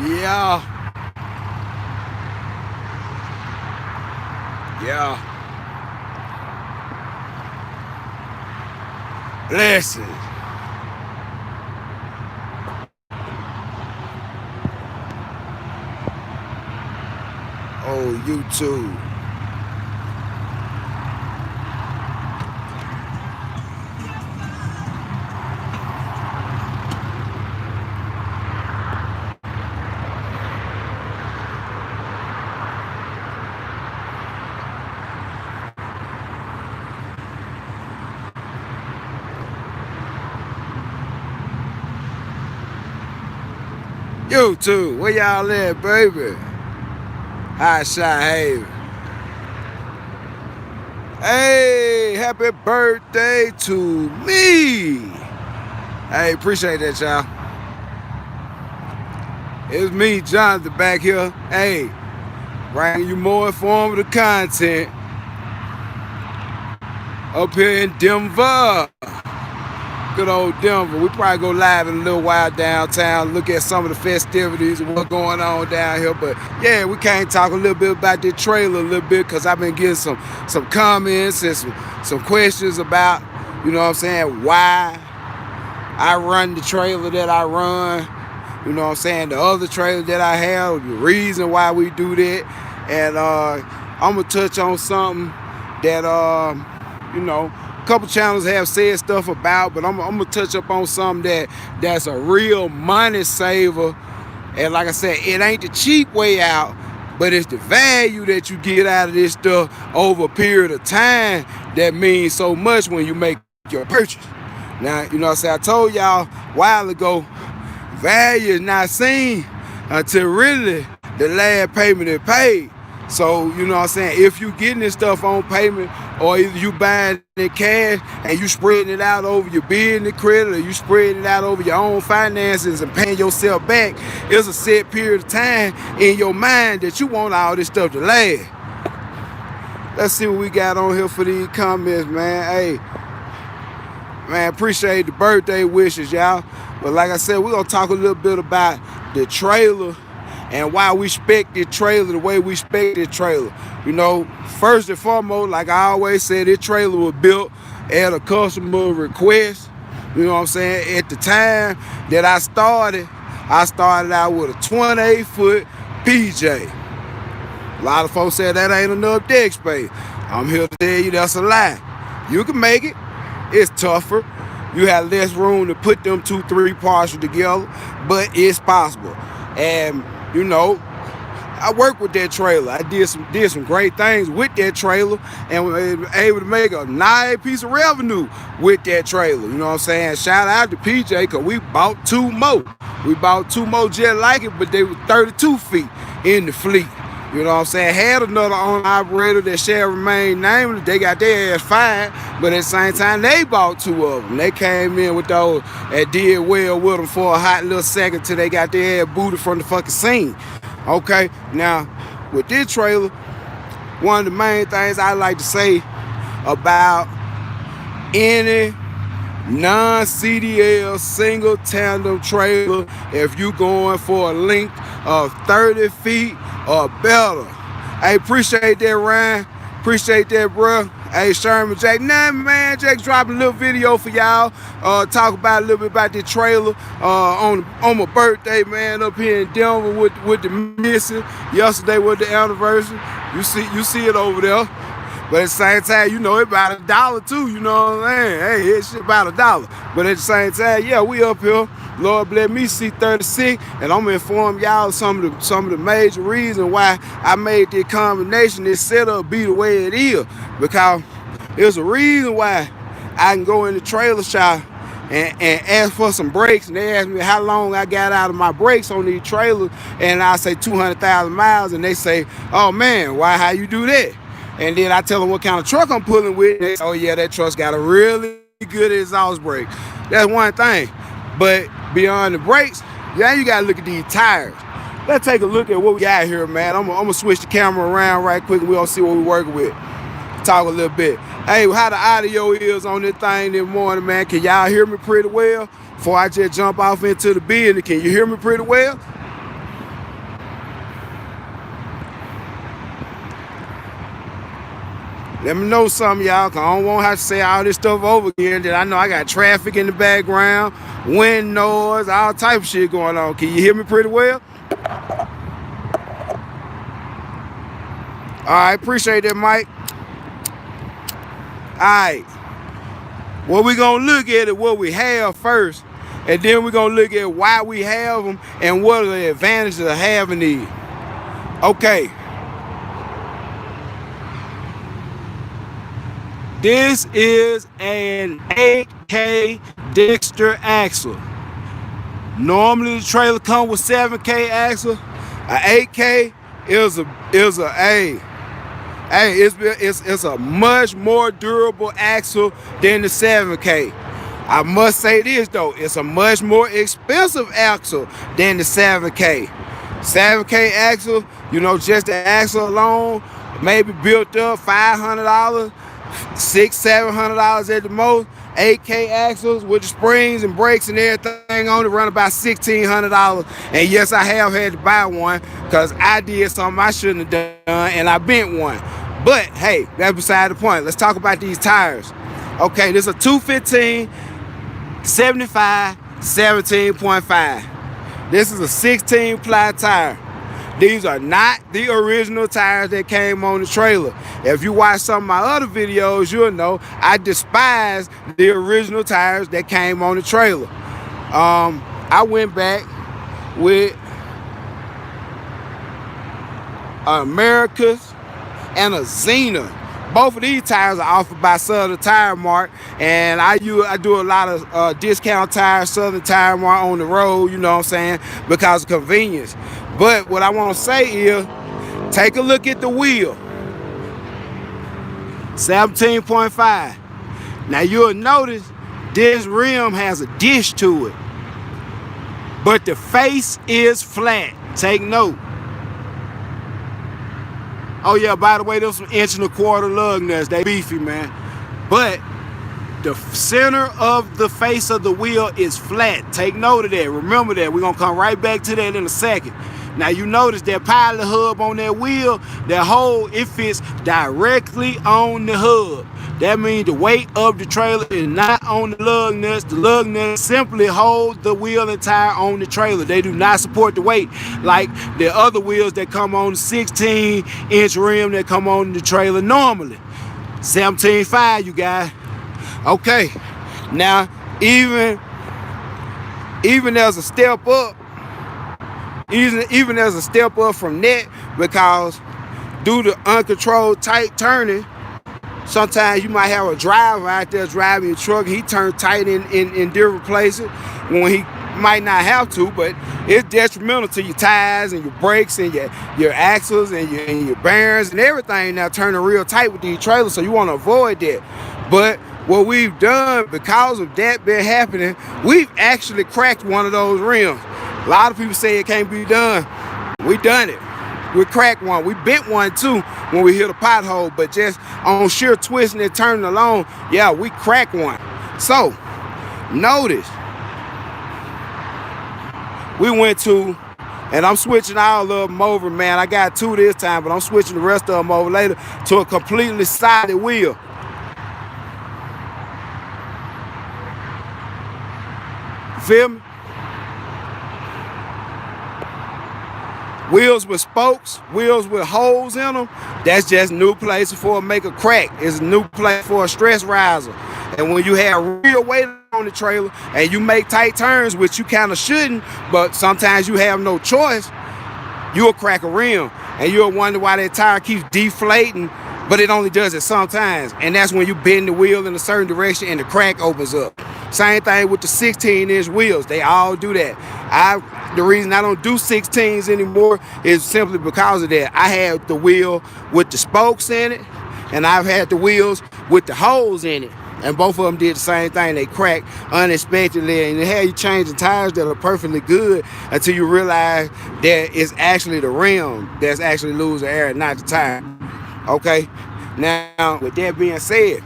Yeah. Yeah. Blessings. Oh, YouTube. YouTube, where y'all at, baby? Hotshot Haven. Hey, happy birthday to me. Hey, appreciate that, y'all. It's me, Jonathan, back here. Hey, bringing you more informative content up here in Denver. Good old Denver. We probably go live in a little while downtown, look at some of the festivities and what's going on down here. But yeah, we can't talk a little bit about this trailer a little bit because I've been getting some comments and some questions about, you know what I'm saying, why I run the trailer that I run, you know what I'm saying, the other trailer that I have, the reason why we do that. And I'm going to touch on something that, you know, couple channels have said stuff about, but I'm gonna touch up on something that's a real money saver. And like I said, it ain't the cheap way out, but it's the value that you get out of this stuff over a period of time that means so much when you make your purchase. Now, you know what I'm saying, I told y'all a while ago, value is not seen until really the last payment is paid. So, you know what I'm saying, if you getting this stuff on payment, or either you buying it cash and you spreading it out over your business credit, or you spreading it out over your own finances and paying yourself back, it's a set period of time in your mind that you want all this stuff to last. Let's see what we got on here for these comments, man. Hey, man, appreciate the birthday wishes, y'all. But like I said, we're going to talk a little bit about the trailer and why we spec this trailer the way we spec this trailer. You know, first and foremost, like I always said, this trailer was built at a customer request. You know what I'm saying? At the time that I started out with a 28-foot PJ. A lot of folks said that ain't enough deck space. I'm here to tell you that's a lie. You can make it. It's tougher. You have less room to put them 2-3 parcels together, but it's possible. And you know, I worked with that trailer. I did some great things with that trailer and was able to make a nice piece of revenue with that trailer. You know what I'm saying? Shout out to PJ because we bought 2 more. We bought 2 more just like it, but they were 32 feet in the fleet. You know what I'm saying? Had another owner operator that shall remain nameless. They got their ass fired, but at the same time, they bought 2 of them. They came in with those and did well with them for a hot little second till they got their ass booted from the fucking scene. Okay, now, with this trailer, one of the main things I like to say about any non-CDL single tandem trailer, if you going for a length of 30 feet or better. Hey, appreciate that, Ryan. Appreciate that, bro. Hey, Sherman Jack. Nah, man, Jack's dropping a little video for y'all. Talk about a little bit about the trailer on my birthday, man, up here in Denver with the missing. Yesterday was the anniversary. You see it over there. But at the same time, you know, it's about $1 too, you know what I'm saying? Hey, it's about $1. But at the same time, yeah, we up here. Lord bless me, C36, and I'm gonna inform y'all some of the major reasons why I made this combination, this setup be the way it is. Because there's a reason why I can go in the trailer shop and ask for some brakes, and they ask me how long I got out of my brakes on these trailers, and I say 200,000 miles, and they say, oh man, how you do that? And then I tell them what kind of truck I'm pulling with. They say, oh yeah, that truck's got a really good exhaust brake. That's one thing. But beyond the brakes, yeah, you gotta look at these tires. Let's take a look at what we got here, man. I'm gonna switch the camera around right quick and we're gonna see what we're working with. Talk a little bit. Hey, how the audio is on this thing this morning, man. Can y'all hear me pretty well? Before I just jump off into the building, can you hear me pretty well? Let me know something, y'all, because I don't want to have to say all this stuff over again. That I know I got traffic in the background, wind noise, all type of shit going on. Can you hear me pretty well? All right, appreciate that, Mike. All right. Well, we're going to look at it what we have first, and then we're going to look at why we have them and what are the advantages of having these. Okay. This is an 8K Dexter axle. Normally the trailer comes with 7K axle. An 8K is it's a much more durable axle than the 7K. I must say this though, it's a much more expensive axle than the 7K. 7K axle, you know, just the axle alone, maybe built up $500, $600-700 at the most. 8K axles with the springs and brakes and everything on it run about $1,600. And yes, I have had to buy one because I did something I shouldn't have done and I bent one. But hey, that's beside the point. Let's talk about these tires. Okay, this is a 215 75 17.5. This is a 16 ply tire. These are not the original tires that came on the trailer. If you watch some of my other videos, you'll know I despise the original tires that came on the trailer. I went back with Americas and a Xena. Both of these tires are offered by Southern Tire Mart, and I do a lot of discount tires, Southern Tire Mart on the road, you know what I'm saying, because of convenience. But what I want to say is, take a look at the wheel. 17.5. Now you'll notice this rim has a dish to it, but the face is flat. Take note. Oh yeah, by the way, there's some 1.25 lug nuts. They beefy, man. But the center of the face of the wheel is flat. Take note of that. Remember that. We're gonna come right back to that in a second. Now you notice that pilot hub on that wheel, that hole, it fits directly on the hub. That means the weight of the trailer is not on the lug nuts. The lug nuts simply hold the wheel and tire on the trailer. They do not support the weight like the other wheels that come on the 16-inch rim that come on the trailer normally. 17.5, you guys. Okay, now even there's a step up. Even there's a step up from that, because due to uncontrolled tight turning, sometimes you might have a driver out there driving your truck. He turns tight in different places when he might not have to, but it's detrimental to your tires and your brakes and your axles and your bearings and everything now turning real tight with these trailers, so you want to avoid that. But what we've done, because of that been happening, we've actually cracked one of those rims. A lot of people say it can't be done. We done it. We cracked one. We bent one too when we hit a pothole, but just on sheer twisting and turning along, yeah, we cracked one. So, notice, we went to, and I'm switching all of them over, man. I got 2 this time, but I'm switching the rest of them over later to a completely solid wheel. Feel me? Wheels with spokes, wheels with holes in them, that's just new place for make a crack. It's a new place for a stress riser. And when you have real weight on the trailer and you make tight turns, which you kind of shouldn't, but sometimes you have no choice, you'll crack a rim and you'll wonder why that tire keeps deflating, but it only does it sometimes. And that's when you bend the wheel in a certain direction and the crack opens up. Same thing with the 16-inch wheels. They all do that. The reason I don't do 16s anymore is simply because of that. I have the wheel with the spokes in it, and I've had the wheels with the holes in it. And both of them did the same thing. They cracked unexpectedly, and they have you changing tires that are perfectly good until you realize that it's actually the rim that's actually losing air, not the tire. Okay? Now, with that being said,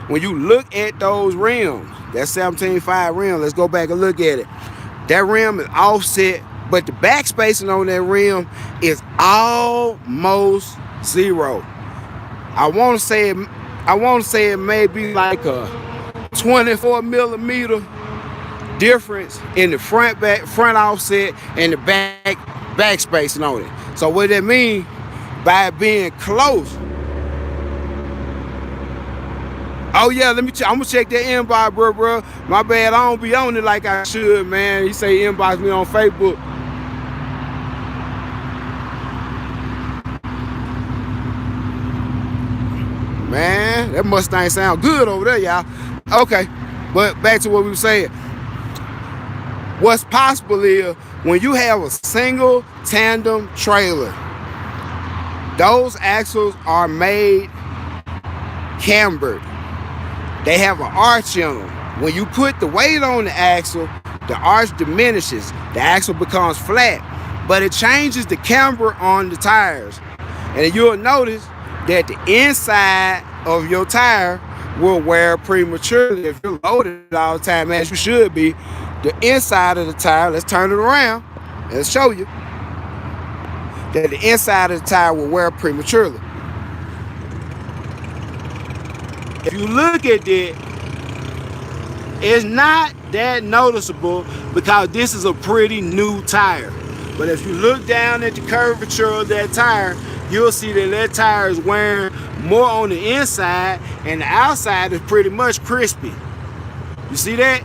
when you look at those rims, that 17.5 rim, let's go back and look at it. That rim is offset, but the back spacing on that rim is almost zero. I want to say it may be like a 24 millimeter difference in the front offset and the back spacing on it. So what that means, by being close. Oh yeah, I'm gonna check that inbox, bro. My bad, I don't be on it like I should, man. He say inbox me on Facebook. Man, that Mustang sound good over there, y'all. Okay, but back to what we were saying. What's possible is when you have a single tandem trailer, those axles are made cambered. They have an arch in them. When you put the weight on the axle, the arch diminishes. The axle becomes flat, but it changes the camber on the tires. And you'll notice that the inside of your tire will wear prematurely if you're loaded all the time, as you should be. The inside of the tire, let's turn it around and show you that the inside of the tire will wear prematurely. If you look at it, it's not that noticeable because this is a pretty new tire. But if you look down at the curvature of that tire, you'll see that that tire is wearing more on the inside and the outside is pretty much crispy. You see that?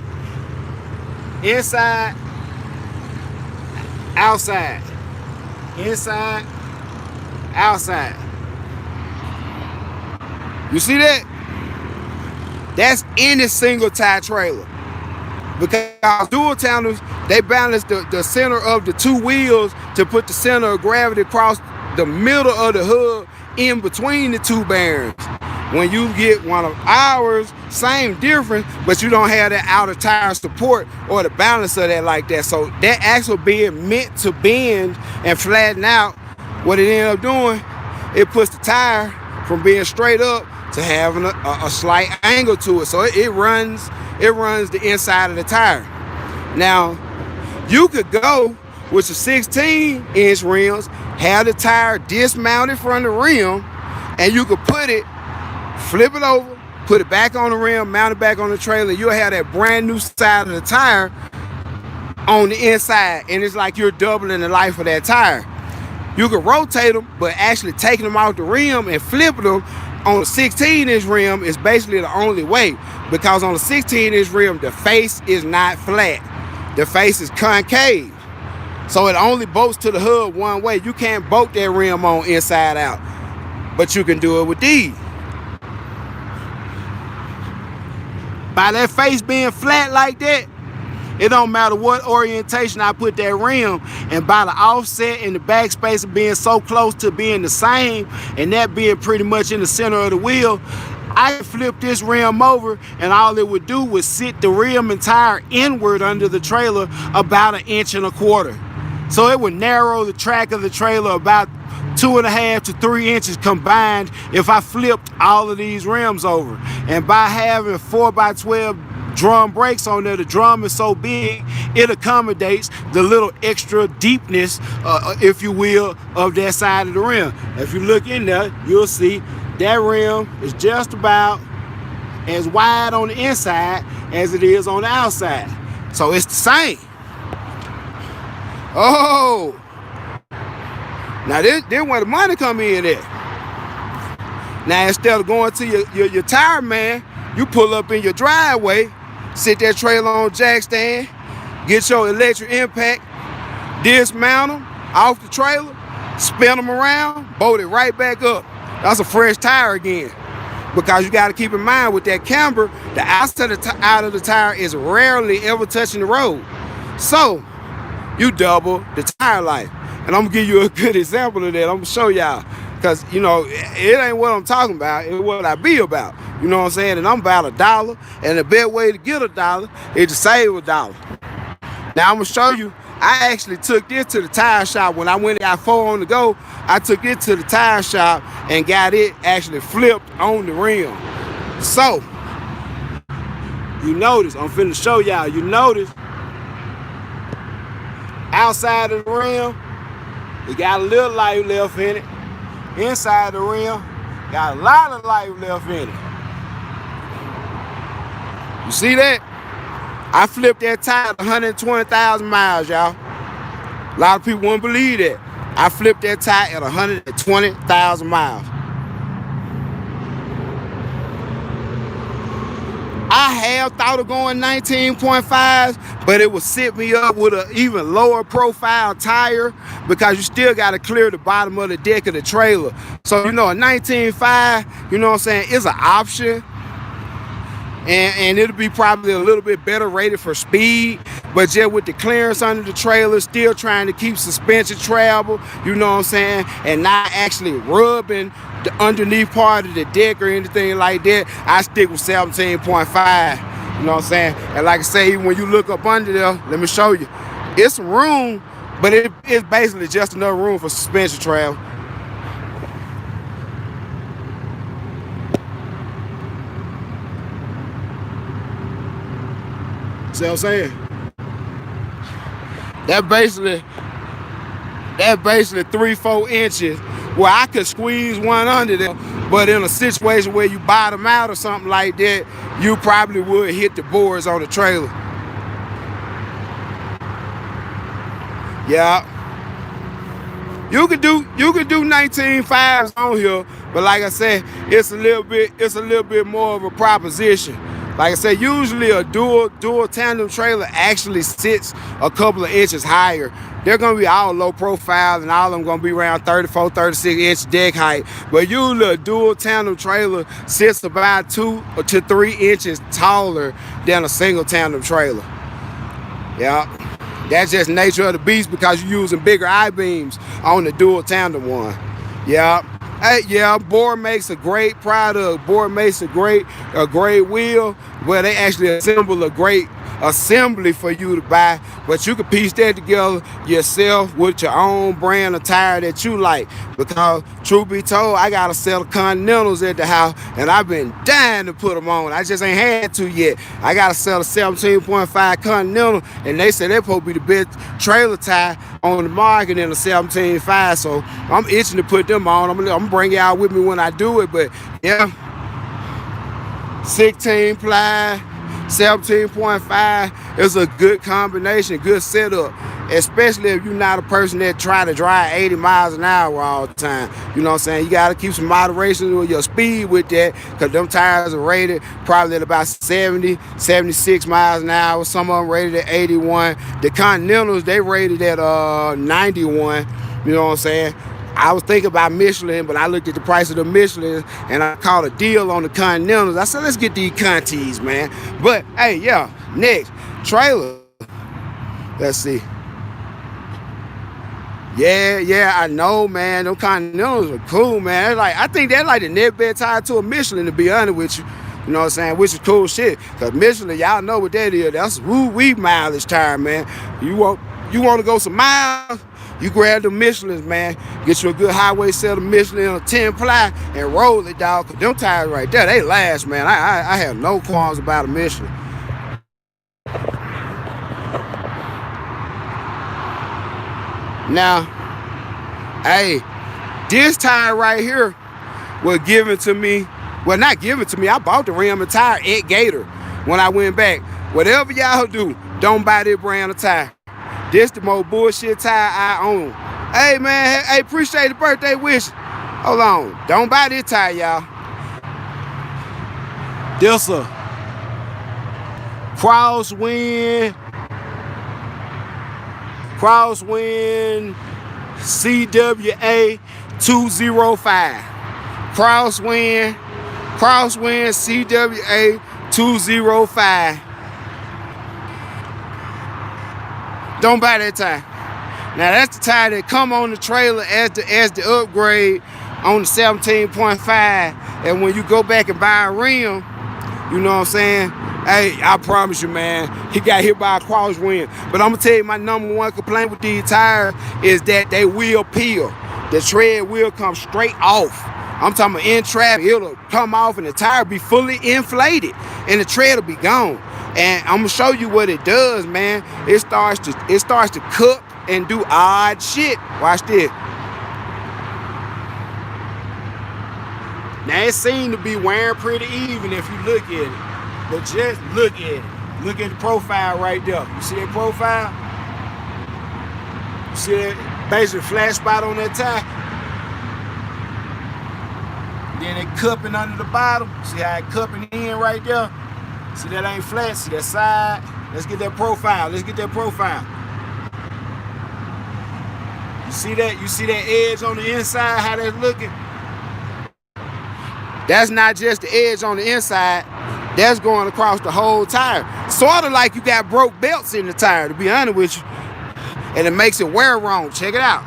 Inside, outside. Inside, outside. You see that? That's any single tire trailer. Because dual tandem, they balance the center of the two wheels to put the center of gravity across the middle of the hub in between the two bearings. When you get one of ours, same difference, but you don't have that outer tire support or the balance of that like that. So that axle being meant to bend and flatten out, what it ended up doing, it puts the tire from being straight up to having a slight angle to it. So it runs the inside of the tire. Now, you could go with the 16-inch rims, have the tire dismounted from the rim, and you could flip it over, put it back on the rim, mount it back on the trailer, you'll have that brand new side of the tire on the inside, and it's like you're doubling the life of that tire. You can rotate them, but actually taking them off the rim and flipping them on a 16-inch rim is basically the only way, because on a 16-inch rim, the face is not flat. The face is concave. So it only bolts to the hub one way. You can't bolt that rim on inside out, but you can do it with these. By that face being flat like that, it don't matter what orientation I put that rim, and by the offset and the backspacer being so close to being the same, and that being pretty much in the center of the wheel, I can flip this rim over, and all it would do was sit the rim and tire inward under the trailer about 1.25 inches. So it would narrow the track of the trailer about 2.5 to 3 inches combined if I flipped all of these rims over. And by having 4x12 drum brakes on there, the drum is so big, it accommodates the little extra deepness, if you will, of that side of the rim. If you look in there, you'll see that rim is just about as wide on the inside as it is on the outside. So it's the same. Oh, now this where the money come in at. Now instead of going to your tire man, you pull up in your driveway, sit that trailer on jack stand, get your electric impact, dismount them off the trailer, spin them around, bolt it right back up. That's a fresh tire again. Because you got to keep in mind with that camber, the outside out of the tire is rarely ever touching the road. So you double the tire life. And I'm gonna give you a good example of that. I'm gonna show y'all, because you know it ain't what I'm talking about, it's what I be about. You know what I'm saying? And I'm about $1, and the best way to get $1 is to save $1. Now I'm gonna show you. I actually took this to the tire shop when I went and got 4 on the go. I took it to the tire shop and got it actually flipped on the rim. So you notice, I'm finna show y'all. You notice outside of the rim, it got a little light left in it. Inside the rim, Got a lot of life left in it. You see that? I flipped that tire 120,000 miles, y'all. A lot of people wouldn't believe that. I flipped that tire at 120,000 miles. I have thought of going 19.5s, but it would set me up with an even lower profile tire because you still got to clear the bottom of the deck of the trailer. So, you know, a 19.5, you know what I'm saying, is an option. And it'll be probably a little bit better rated for speed, but just with the clearance under the trailer, still trying to keep suspension travel, you know what I'm saying, and not actually rubbing the underneath part of the deck or anything like that, I stick with 17.5, you know what I'm saying. And like I say, when you look up under there, let me show you, it's some room, but it's basically just enough room for suspension travel. See what I'm saying? That basically 3-4 inches where I could squeeze one under there, but in a situation where you bottom out or something like that, you probably would hit the boards on the trailer. Yeah. You could do 19.5s on here, but like I said, it's a little bit more of a proposition. Like I said, usually a dual tandem trailer actually sits a couple of inches higher. They're going to be all low profile and all of them going to be around 34, 36 inch deck height. But usually a dual tandem trailer sits about 2 to 3 inches taller than a single tandem trailer. Yeah, that's just nature of the beast because you're using bigger I-beams on the dual tandem one. Yeah. Hey, yeah, Board makes a great product. Board makes a great wheel where they actually assemble a great assembly for you to buy, but you can piece that together yourself with your own brand of tire that you like. Because truth be told, I got a set of Continentals at the house and I've been dying to put them on. I just ain't had to yet. I got a set of 17.5 Continental and they say they're supposed to be the best trailer tire on the market in a 17.5, so I'm itching to put them on. I'm gonna bring y'all with me when I do it, but yeah, 16 ply, 17.5 is a good combination, good setup, especially if you're not a person that try to drive 80 miles an hour all the time. You know what I'm saying? You got to keep some moderation with your speed with that, because them tires are rated probably at about 70, 76 miles an hour. Some of them rated at 81. The Continentals, they rated at 91. You know what I'm saying? I was thinking about Michelin, but I looked at the price of the Michelin and I caught a deal on the Continentals. I said, let's get these Contis, man. But hey, yeah, next trailer. Let's see. Yeah, I know, man. Them Continentals are cool, man. I think they're like the next best tire to a Michelin, to be honest with you. You know what I'm saying? Which is cool shit. Cause Michelin, y'all know what that is. That's woo-wee mileage tire, man. You want to go some miles? You grab the Michelins, man. Get you a good highway set of Michelin on a 10 ply and roll it, dog. Cause them tires right there, they last, man. I have no qualms about a Michelin. Now, hey, this tire right here was given to me. Well, not given to me. I bought the rim and tire at Gator when I went back. Whatever y'all do, don't buy this brand of tire. This the most bullshit tire I own. Hey, man, hey, appreciate the birthday wish. Hold on. Don't buy this tire, y'all. This a Crosswind CWA 205. Crosswind CWA 205. Don't buy that tire. Now that's the tire that come on the trailer as the upgrade on the 17.5. And when you go back and buy a rim, you know what I'm saying? Hey, I promise you, man, he got hit by a crosswind. But I'm gonna tell you, my number one complaint with these tires is that they will peel. The tread will come straight off. I'm talking about in traffic, it'll come off and the tire be fully inflated and the tread will be gone. And I'm gonna show you what it does, man. It starts to cook and do odd shit. Watch this. Now it seemed to be wearing pretty even if you look at it. But just look at it. Look at the profile right there. You see that profile? You see that basically flat spot on that tie? Then it cupping under the bottom. See how it cupping in right there? See that ain't flat, see that side? Let's get that profile, let's get that profile. You see that? You see that edge on the inside, how that's looking? That's not just the edge on the inside, that's going across the whole tire. Sort of like you got broke belts in the tire, to be honest with you. And it makes it wear wrong, check it out.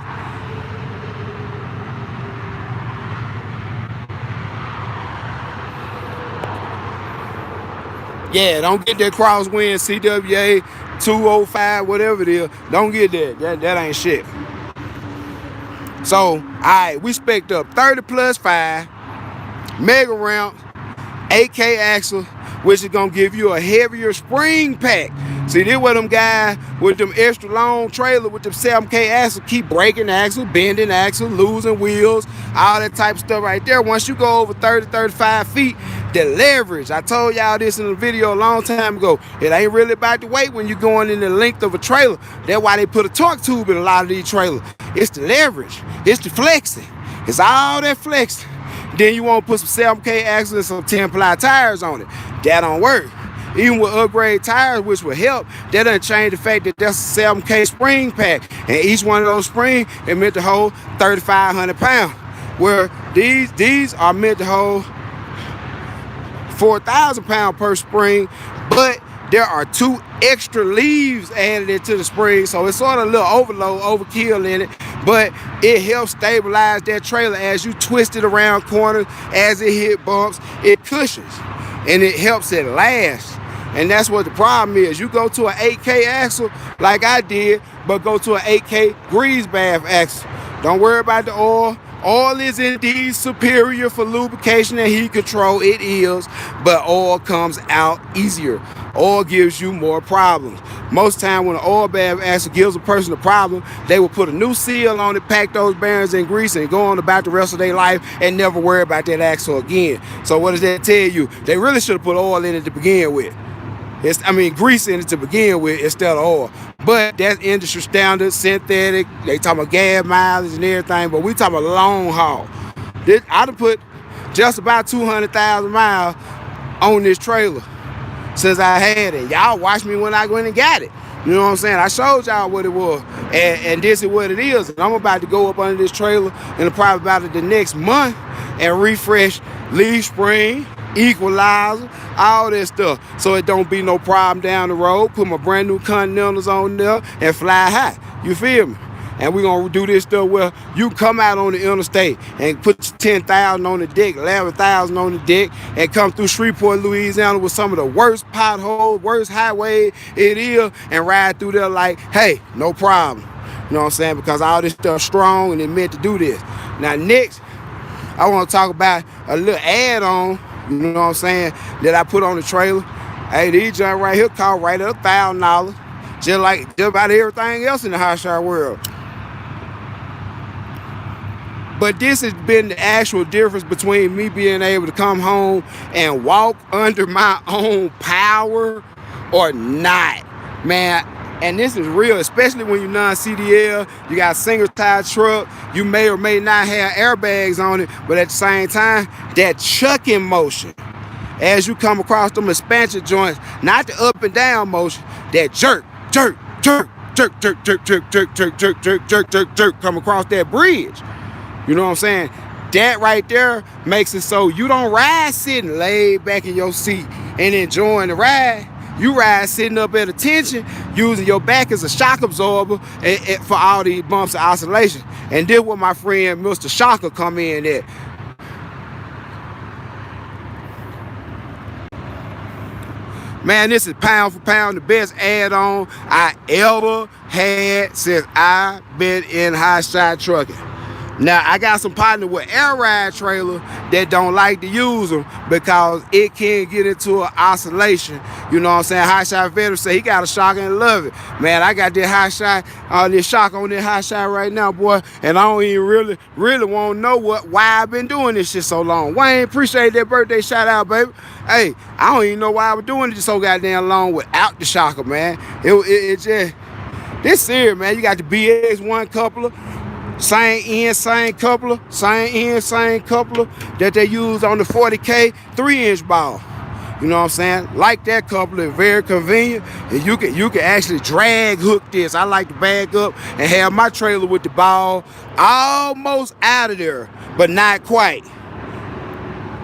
Yeah, don't get that crosswind CWA 205, whatever it is. Don't get that. That ain't shit. So, all right, we spec'd up 30 plus 5, mega ramp, 8K axle, which is gonna give you a heavier spring pack. See, this where them guys with them extra long trailer with them 7K axle keep breaking axle, bending axle, losing wheels, all that type of stuff right there. Once you go over 30, 35 feet, the leverage, I told y'all this in a video a long time ago, it ain't really about the weight when you're going in the length of a trailer. That's why they put a torque tube in a lot of these trailers. It's the leverage, it's the flexing, it's all that flexing. Then you want to put some 7K axles and some 10-ply tires on it. That don't work. Even with upgrade tires, which will help, that doesn't change the fact that that's a 7K spring pack. And each one of those springs is meant to hold 3,500 pounds. Where these are meant to hold 4,000 pounds per spring, but there are 2 extra leaves added into the spring, so it's sort of a little overkill in it, but it helps stabilize that trailer as you twist it around corners, as it hit bumps, it cushions, and it helps it last. And that's what the problem is. You go to an 8K axle like I did, but go to an 8K grease bath axle. Don't worry about the oil. Oil is indeed superior for lubrication and heat control, it is, but oil comes out easier. Oil gives you more problems. Most time when an oil bath axle gives a person a problem, they will put a new seal on it, pack those bearings in grease, and go on about the rest of their life and never worry about that axle again. So what does that tell you? They really should have put oil in it to begin with. Grease in it to begin with instead of oil. But that's industry standard, synthetic. They talking about gas mileage and everything, but we talking about long haul. I'd have put just about 200,000 miles on this trailer since I had it. Y'all watched me when I went and got it. You know what I'm saying? I showed y'all what it was, and this is what it is. And I'm about to go up under this trailer in probably about the next month and refresh leaf spring, equalizer, all that stuff, so it don't be no problem down the road. Put my brand new Continentals on there and fly high. You feel me? And we're gonna do this stuff where you come out on the interstate and put 10,000 on the deck, 11,000 on the deck, and come through Shreveport, Louisiana with some of the worst potholes, worst highway it is, and ride through there like, hey, no problem. You know what I'm saying? Because all this stuff strong and it meant to do this. Now next, I want to talk about a little add-on, you know what I'm saying, that I put on the trailer. Hey, these joints right here cost right at $1,000, just like just about everything else in the Hotshot world. But this has been the actual difference between me being able to come home and walk under my own power or not, man. And this is real, especially when you're non-CDL, you got a single tire truck, you may or may not have airbags on it, but at the same time, that chucking motion, as you come across them expansion joints, not the up and down motion, that jerk, jerk, jerk, jerk, jerk, jerk, jerk, jerk, jerk, jerk, jerk, jerk, jerk, jerk, come across that bridge. You know what I'm saying? That right there makes it so you don't ride sitting laid back in your seat and enjoying the ride. You ride sitting up at attention, using your back as a shock absorber for all these bumps and oscillation. And then what my friend Mr. Shocker come in at. Man, this is pound for pound the best add-on I ever had since I've been in Hotshot trucking. Now, I got some partners with air ride trailer that don't like to use them because it can get into an oscillation. You know what I'm saying? Hotshot veteran say he got a shock and love it. Man, I got this this shock on this Hotshot right now, boy, and I don't even really want to know why I've been doing this shit so long. Wayne, appreciate that birthday shout out, baby. Hey, I don't even know why I was doing it so goddamn long without the shocker, man. It just, this serious, man. You got the BX1 coupler. Same end, same coupler, same end, same coupler that they use on the 40K 3-inch ball. You know what I'm saying? Like that coupler, very convenient, and you can actually drag hook this. I like to bag up and have my trailer with the ball almost out of there, but not quite.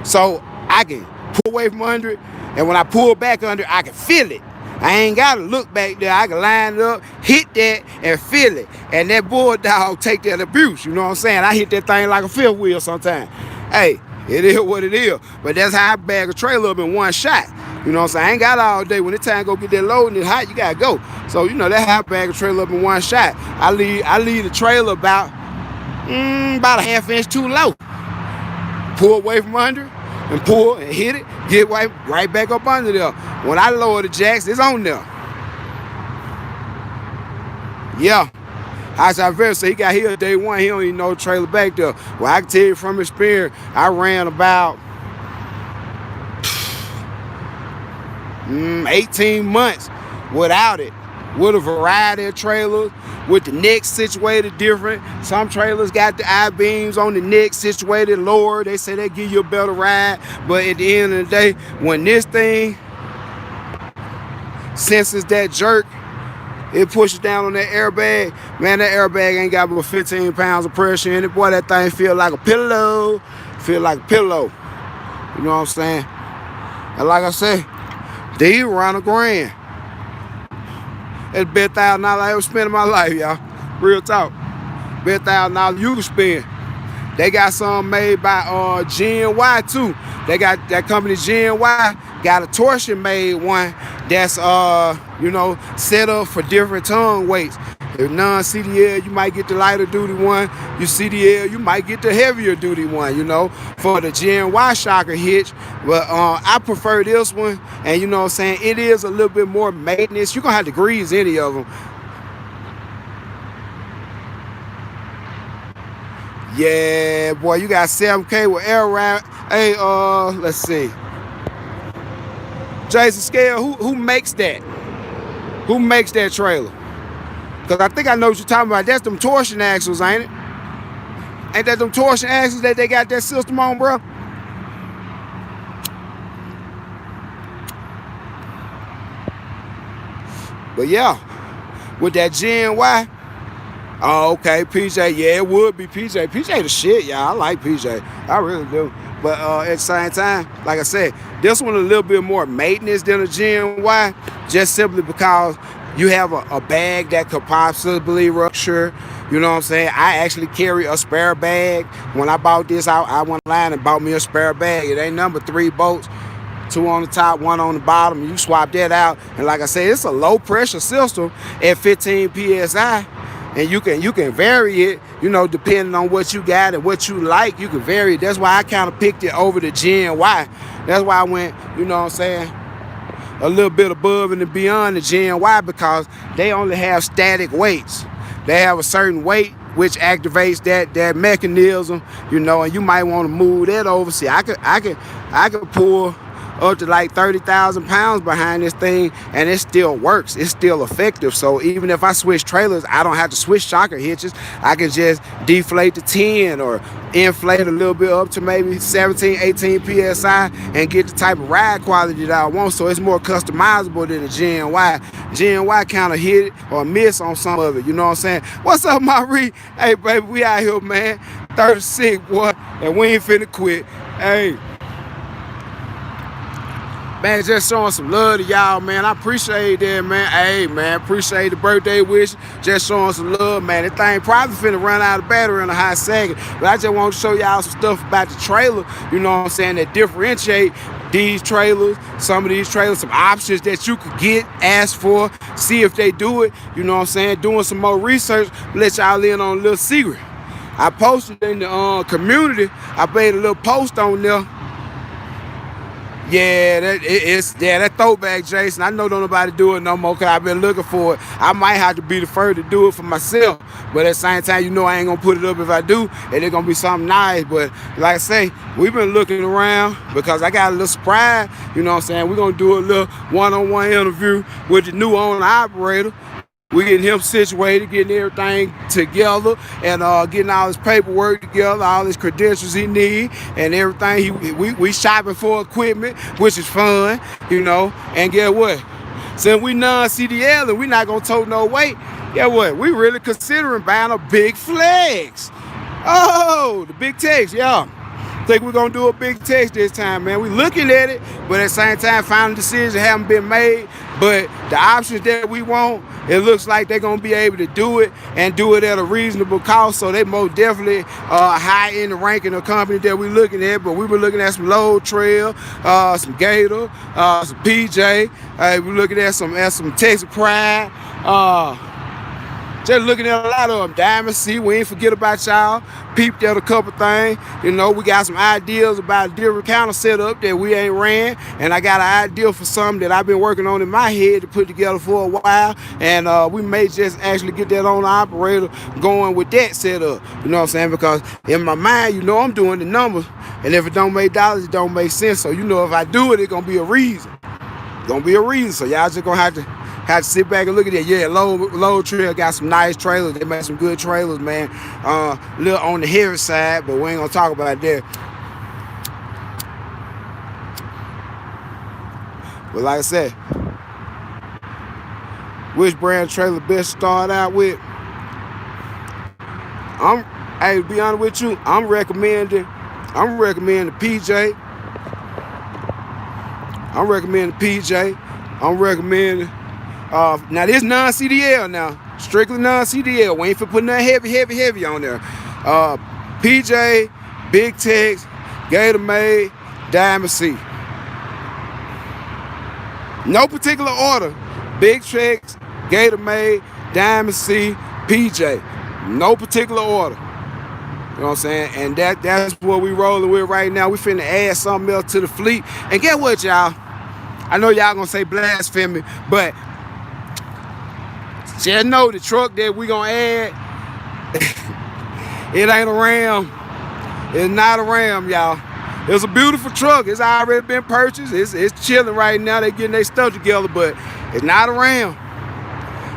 So I can pull away from under it, and when I pull back under it, I can feel it. I ain't gotta look back there. I can line it up, hit that, and feel it. And that bulldog take that abuse. You know what I'm saying? I hit that thing like a fifth wheel sometimes. Hey, it is what it is. But that's how I bag a trailer up in one shot. You know what I'm saying? I ain't got all day. When it's time to go get that load and it's hot, you gotta go. So, you know, that's how I bag a trailer up in one shot. I leave the trailer about a half inch too low. Pull away from under it, and pull and hit it, get right back up under there. When I lower the jacks, it's on there. Yeah. Hotshot Haven said he got here day one. He don't even know the trailer back there. Well, I can tell you from experience, I ran about 18 months without it, with a variety of trailers, with the neck situated different. Some trailers got the I-beams on the neck situated lower. They say they give you a better ride. But at the end of the day, when this thing senses that jerk, it pushes down on that airbag. Man, that airbag ain't got but 15 pounds of pressure in it. Boy, that thing feel like a pillow. Feel like a pillow. You know what I'm saying? And like I say, they around $1,000. That's the best $1,000 I ever spent in my life, y'all. Real talk. Best $1,000 you can spend. They got some made by GVWR too. They got that company GVWR got a torsion made one that's you know, set up for different tongue weights. If non-CDL, you might get the lighter duty one. You CDL, you might get the heavier duty one, you know, for the GVWR shocker hitch. But I prefer this one, and you know what I'm saying, it is a little bit more maintenance. You're gonna have to grease any of them. Yeah, boy, you got 7K with air ride. Hey, let's see. Jason Scale, who makes that? Who makes that trailer? Because I think I know what you're talking about. That's them torsion axles, ain't it? Ain't that them torsion axles that they got that system on, bro? But yeah, with that GVWR. Oh, okay, PJ. Yeah, it would be PJ. PJ the shit, y'all. I like PJ. I really do. But at the same time, like I said, this one a little bit more maintenance than a GVWR, just simply because you have a bag that could possibly rupture. You know what I'm saying? I actually carry a spare bag. When I bought this, I went online and bought me a spare bag. It ain't number 3 bolts, 2 on the top, 1 on the bottom. You swap that out, and like I said, it's a low pressure system at 15 PSI. And you can vary it, you know, depending on what you got and what you like. You can vary it. That's why I kind of picked it over the GVWR. That's why I went, you know what I'm saying, a little bit above and beyond the GVWR, because they only have static weights. They have a certain weight which activates that mechanism, you know, and you might want to move that over. See, I could pull up to like 30,000 pounds behind this thing, and it still works. It's still effective. So even if I switch trailers, I don't have to switch shocker hitches. I can just deflate the 10 or inflate a little bit up to maybe 17, 18 PSI and get the type of ride quality that I want. So it's more customizable than the GVWR. GVWR kind of hit it or miss on some of it. You know what I'm saying? What's up, Marie? Hey, baby, we out here, man. 36, boy, and we ain't finna quit. Hey. Man, just showing some love to y'all, man. I appreciate that, man. Hey, man, appreciate the birthday wish. Just showing some love, man. This thing probably finna run out of battery in a hot second. But I just want to show y'all some stuff about the trailer, you know what I'm saying, that differentiate these trailers, some of these trailers, some options that you could get, ask for, see if they do it, you know what I'm saying, doing some more research, let y'all in on a little secret. I posted in the community. I made a little post on there. Yeah, that throwback, Jason. I know don't nobody do it no more because I've been looking for it. I might have to be the first to do it for myself, but at the same time, you know I ain't gonna put it up if I do, and it's gonna be something nice. But like I say, we've been looking around because I got a little surprise. You know what I'm saying? We're gonna do a little one-on-one interview with the new owner operator. We getting him situated, getting everything together, and getting all his paperwork together, all his credentials he need, and everything. We shopping for equipment, which is fun, you know. And guess what? Since we non-CDL and we not gonna tote no weight, guess what? We really considering buying a big flex. Oh, the big text, yeah. Think we're gonna do a big text this time, man. We looking at it, but at the same time, final decisions haven't been made. But the options that we want, it looks like they're gonna be able to do it and do it at a reasonable cost. So they most definitely high in the ranking of company that we're looking at. But we were looking at some Load Trail, some Gator, some PJ. We're looking at some Texas Pride. Just looking at a lot of them. Diamond C, we ain't forget about y'all. Peeped at a couple things. You know, we got some ideas about a different kind of setup that we ain't ran. And I got an idea for something that I've been working on in my head to put together for a while. And we may just actually get that owner operator going with that setup. You know what I'm saying? Because in my mind, you know I'm doing the numbers. And if it don't make dollars, it don't make sense. So you know if I do it, it's gonna be a reason. It's gonna be a reason. So y'all just gonna have to sit back and look at it. Yeah, Load Trail got some nice trailers. They made some good trailers, man. A little on the heavy side, but we ain't gonna talk about that. But like I said, which brand trailer best start out with? To be honest with you, I'm recommending PJ. I'm recommending now this non-CDL now, strictly non-CDL. We ain't for putting that heavy on there. PJ, Big Tex, Gatormade, Diamond C. No particular order. Big Tex, Gatormade, Diamond C, PJ. No particular order. You know what I'm saying? And that's what we rolling with right now. We finna add something else to the fleet. And get what, y'all? I know y'all gonna say blasphemy, but just know the truck that we gonna add, it ain't a Ram. It's not a Ram, y'all. It's a beautiful truck. It's already been purchased. It's chilling right now. They getting their stuff together, but it's not a Ram.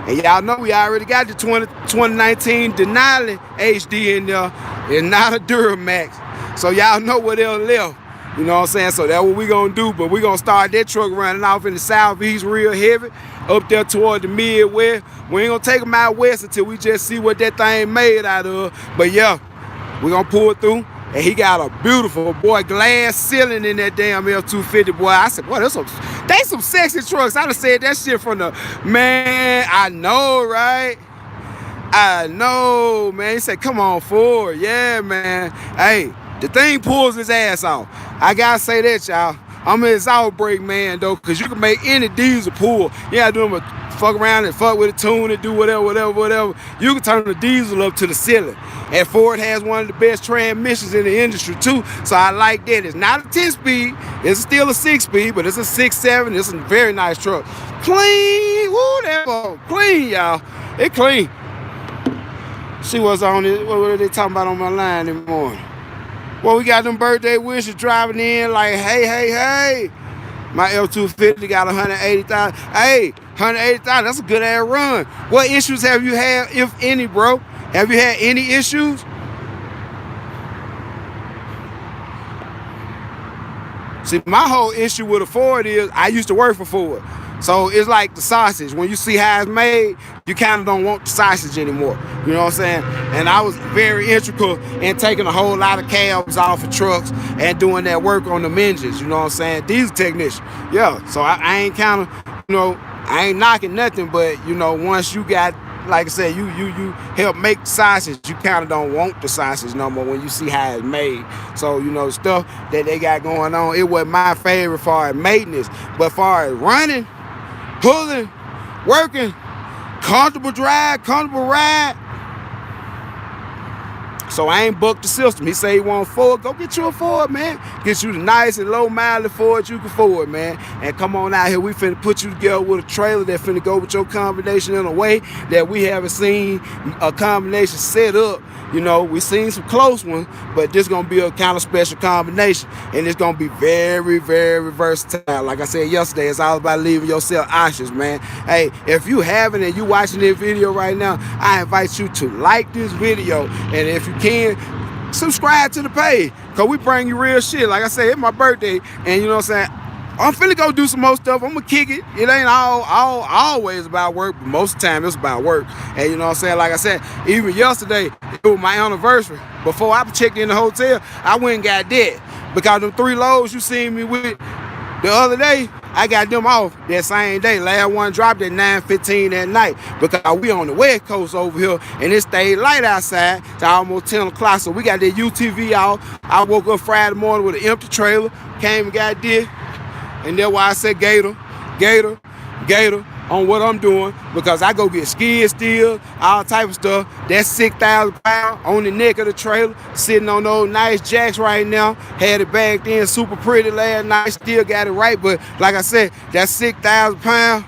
And y'all know we already got the 2019 Denali HD in there. It's not a Duramax. So y'all know what they'll left. You know what I'm saying? So that's what we gonna do. But we gonna start that truck running off in the southeast real heavy, up there toward the Midwest. We ain't gonna take them out west until we just see what that thing made out of. But yeah, we gonna pull it through. And he got a beautiful, boy, glass ceiling in that damn F-250, boy. I said, boy, they some sexy trucks. I done said that shit from the, man, I know, right? I know, man. He said, come on forward. Yeah, man. Hey, the thing pulls his ass off. I gotta say that, y'all. I'm an exhaust brake man, though, because you can make any diesel pull. Yeah, do them a fuck around and fuck with a tune and do whatever. You can turn the diesel up to the ceiling. And Ford has one of the best transmissions in the industry, too. So I like that. It's not a 10-speed. It's still a 6-speed, but it's a 6.7. It's a very nice truck. Clean. Woo, that ball. Clean, y'all. It clean. See what's on it. What are they talking about on my line this morning? Well, we got them birthday wishes driving in like, hey. My F-250 got 180,000. Hey, 180,000, that's a good ass run. What issues have you had, if any, bro? Have you had any issues? See, my whole issue with a Ford is I used to work for Ford. So it's like the sausage. When you see how it's made, you kind of don't want the sausage anymore. You know what I'm saying? And I was very integral in taking a whole lot of cabs off of trucks and doing that work on them engines. You know what I'm saying? Diesel technician. Yeah. So I ain't kind of, you know, I ain't knocking nothing, but, you know, once you got, like I said, you help make the sausage, you kind of don't want the sausage no more when you see how it's made. So, you know, stuff that they got going on, it wasn't my favorite far as maintenance, but far as running, pulling, working, comfortable drive, comfortable ride, So I ain't booked the system. He say he want Ford. Go get you a Ford, man. Get you the nice and low mileage Ford you can afford, man. And come on out here. We finna put you together with a trailer that finna go with your combination in a way that we haven't seen a combination set up. You know, we seen some close ones, but this gonna be a kind of special combination, and it's gonna be very, very versatile. Like I said yesterday, it's all about leaving yourself options, man. Hey, if you haven't and you watching this video right now, I invite you to like this video, and if you can, subscribe to the page, cause we bring you real shit. Like I said, it's my birthday, and you know what I'm saying, I'm finna go do some more stuff. I'm gonna kick it. It ain't always about work, but most of the time it's about work. And you know what I'm saying? Like I said, even yesterday, it was my anniversary. Before I checked in the hotel, I went and got that. Because them 3 loads you seen me with the other day, I got them off that same day. Last one dropped at 9:15 at night, because we on the West Coast over here, and it stayed light outside to almost 10 o'clock. So we got that UTV out. I woke up Friday morning with an empty trailer, came and got this. And that's why I said Gator on what I'm doing, because I go get skid steers, all type of stuff. That's 6,000 pounds on the neck of the trailer, sitting on those nice jacks right now. Had it bagged in super pretty last night, still got it right. But like I said, that's 6,000 pounds.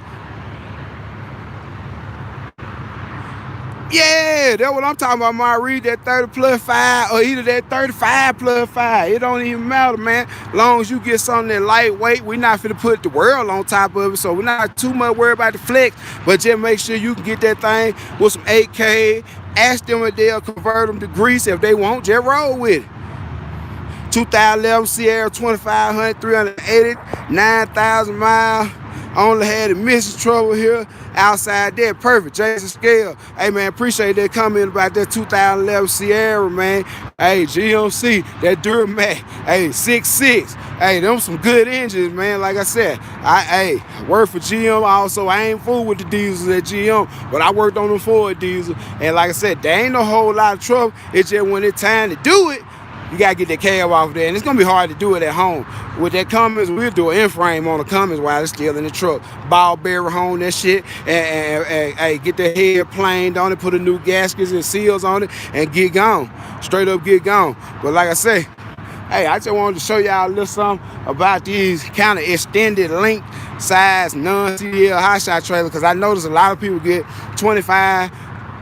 Yeah, that's what I'm talking about. I read that 30 plus 5 or either that 35 plus 5. It don't even matter, man. Long as you get something that lightweight, we're not finna put the world on top of it. So we're not too much worried about the flex, but just make sure you can get that thing with some 8K. Ask them if they'll convert them to grease. If they won't, just roll with it. 2011 Sierra 2500, 380, 9,000 miles. Only had emissions trouble here. Outside that, perfect. Jason Scale. Hey, man, appreciate that comment about that 2011 Sierra, man. Hey, GMC, that Duramax. Hey, 6.6. Hey, them some good engines, man. Like I said, I work for GM also. I ain't fool with the diesels at GM, but I worked on them Ford diesel. And like I said, there ain't no whole lot of trouble. It's just when it's time to do it, you gotta get that cab off there, and it's gonna be hard to do it at home. With that Cummins, we'll do an in-frame on the Cummins while it's still in the truck. Ball bearing home that shit, and get the head planed on it, put a new gaskets and seals on it, and get gone. Straight up get gone. But like I say, hey, I just wanted to show y'all a little something about these kind of extended length size non-CDL hotshot trailers, because I noticed a lot of people get 25,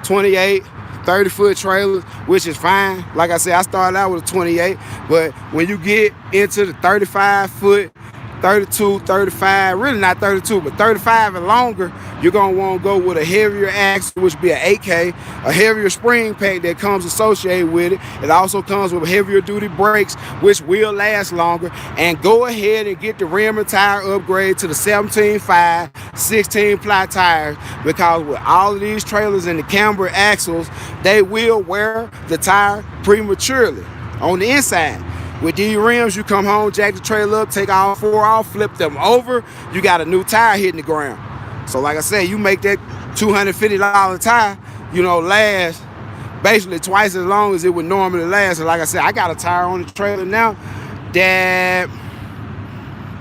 28, 30-foot trailers, which is fine. Like I said, I started out with a 28, but when you get into the 35-foot, 32, 35, really not 32, but 35 and longer, you're gonna want to go with a heavier axle, which would be an 8K, a heavier spring pack that comes associated with it. It also comes with heavier duty brakes, which will last longer. And go ahead and get the rim and tire upgrade to the 17.5, 16-ply tires, because with all of these trailers and the camber axles, they will wear the tire prematurely on the inside. With these rims, you come home, jack the trailer up, take all 4 off, flip them over, you got a new tire hitting the ground. So like I said, you make that $250 tire, you know, last basically twice as long as it would normally last. And like I said, I got a tire on the trailer now that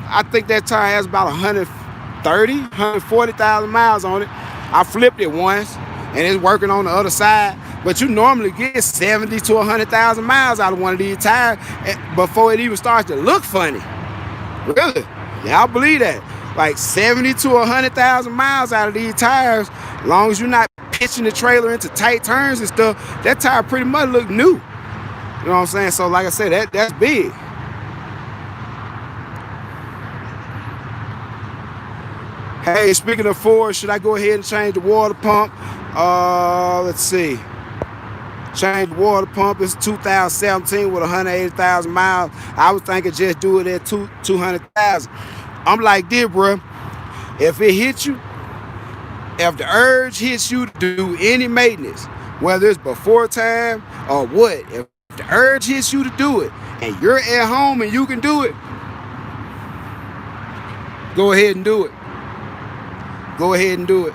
I think that tire has about 140,000 miles on it. I flipped it once, and it's working on the other side. But you normally get 70 to 100,000 miles out of one of these tires before it even starts to look funny. Really? Yeah, I believe that. Like 70 to 100,000 miles out of these tires, as long as you're not pitching the trailer into tight turns and stuff, that tire pretty much look new. You know what I'm saying? So like I said, that's big. Hey, speaking of Ford, should I go ahead and change the water pump? Let's see. Change the water pump. It's 2017 with 180,000 miles. I was thinking just do it at 200,000. I'm like this, bro. If it hits you, if the urge hits you to do any maintenance, whether it's before time or what, if the urge hits you to do it and you're at home and you can do it, go ahead and do it. Go ahead and do it.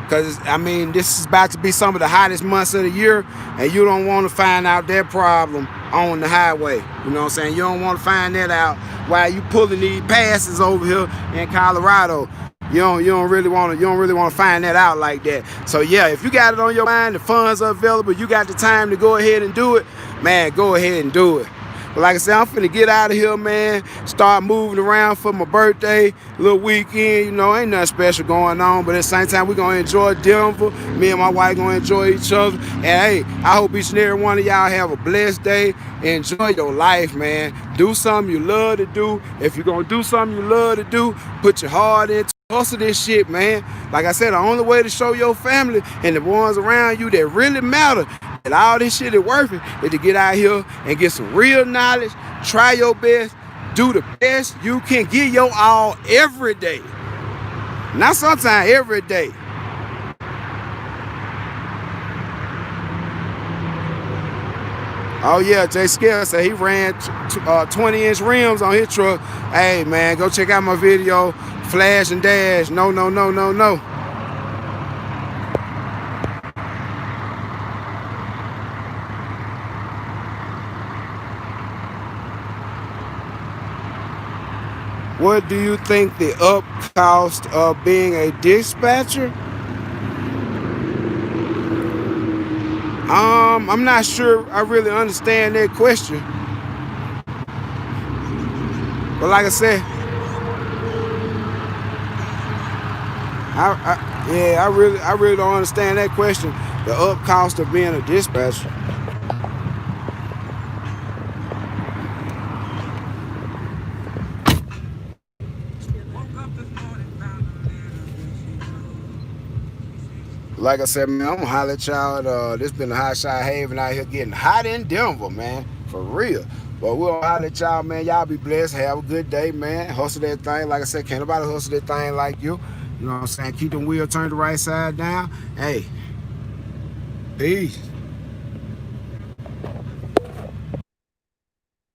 Because, I mean, this is about to be some of the hottest months of the year, and you don't want to find out that problem on the highway. You know what I'm saying? You don't want to find that out while you pulling these passes over here in Colorado. You don't really want to find that out like that. So yeah, if you got it on your mind, the funds are available, you got the time to go ahead and do it, man, go ahead and do it. But like I said, I'm finna get out of here, man. Start moving around for my birthday, little weekend. You know, ain't nothing special going on, but at the same time, we're gonna enjoy Denver. Me and my wife gonna enjoy each other. And hey, I hope each and every one of y'all have a blessed day. Enjoy your life, man. Do something you love to do. If you're gonna do something you love to do, put your heart into hustle this shit, man. Like I said, the only way to show your family and the ones around you that really matter that all this shit is worth it is to get out here and get some real knowledge, try your best, do the best you can, give your all every day. Not sometimes, every day. Oh yeah, Jay Scale said he ran 20-inch rims on his truck. Hey man, go check out my video, Flash and Dash. No. What do you think the up cost of being a dispatcher? I'm not sure I really understand that question. But like I said, I really don't understand that question. The up cost of being a dispatcher. Like I said, man, I'm gonna holler at y'all. This been the Hotshot Haven out here getting hot in Denver, man, for real. But we'll holler at y'all, man. Y'all be blessed. Have a good day, man. Hustle that thing. Like I said, can't nobody hustle that thing like you. You know what I'm saying? Keep them wheels turned the right side down. Hey, peace.